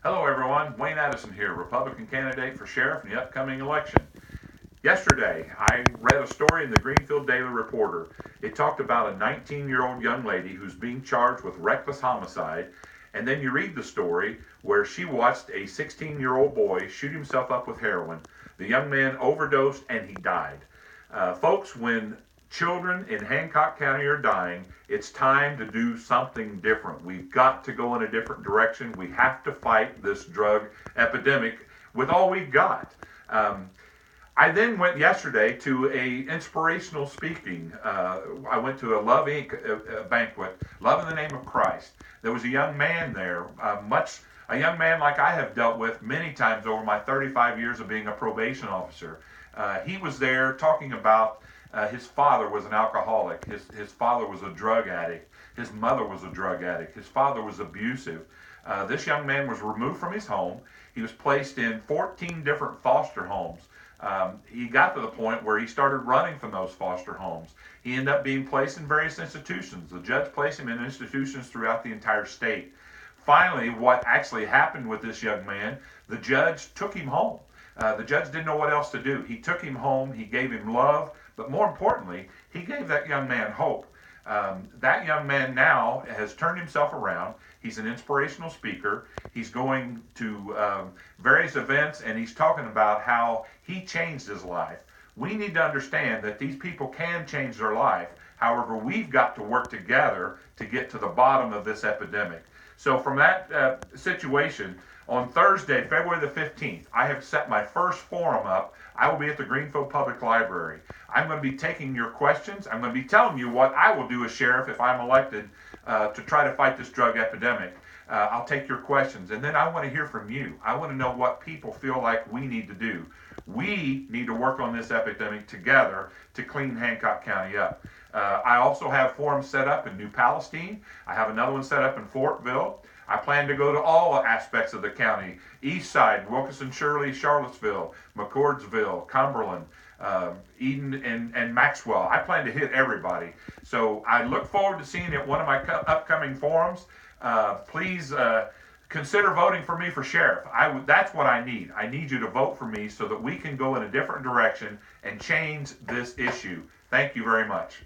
Hello, everyone. Wayne Addison here, Republican candidate for sheriff in the upcoming election. Yesterday, I read a story in the Greenfield Daily Reporter. It talked about a 19-year-old young lady who's being charged with reckless homicide. And then you read the story where she watched a 16-year-old boy shoot himself up with heroin. The young man overdosed and he died. Folks, when children in Hancock County are dying, it's time to do something different. We've got to go in a different direction. We have to fight this drug epidemic with all we've got. I then went yesterday to a inspirational speaking. I went to a Love Inc. Banquet, Love in the Name of Christ. There was a young man there, a young man like I have dealt with many times over my 35 years of being a probation officer. He was there talking about his father was an alcoholic. His father was a drug addict. His mother was a drug addict. His father was abusive. This young man was removed from his home. He was placed in 14 different foster homes. He got to the point where he started running from those foster homes. He ended up being placed in various institutions. The judge placed him in institutions throughout the entire state. Finally, what actually happened with this young man, the judge took him home. The judge didn't know what else to do. He took him home, he gave him love, but more importantly, he gave that young man hope. That young man now has turned himself around. He's an inspirational speaker. He's going to various events and he's talking about how he changed his life. We need to understand that these people can change their life. However, we've got to work together to get to the bottom of this epidemic. So, from that situation, on Thursday, February the 15th, I have set my first forum up. I will be at the Greenfield Public Library. I'm going to be taking your questions. I'm going to be telling you what I will do as sheriff if I'm elected to try to fight this drug epidemic. I'll take your questions, and then I want to hear from you. I want to know what people feel like we need to do. We need to work on this epidemic together to clean Hancock County up. I also have forums set up in New Palestine. I have another one set up in Fortville. I plan to go to all aspects of the county: East Side, Wilkinson, Shirley, Charlottesville, McCordsville, Cumberland, Eden, and Maxwell. I plan to hit everybody. So I look forward to seeing you at one of my upcoming forums. Please consider voting for me for sheriff. That's what I need. I need you to vote for me so that we can go in a different direction and change this issue. Thank you very much.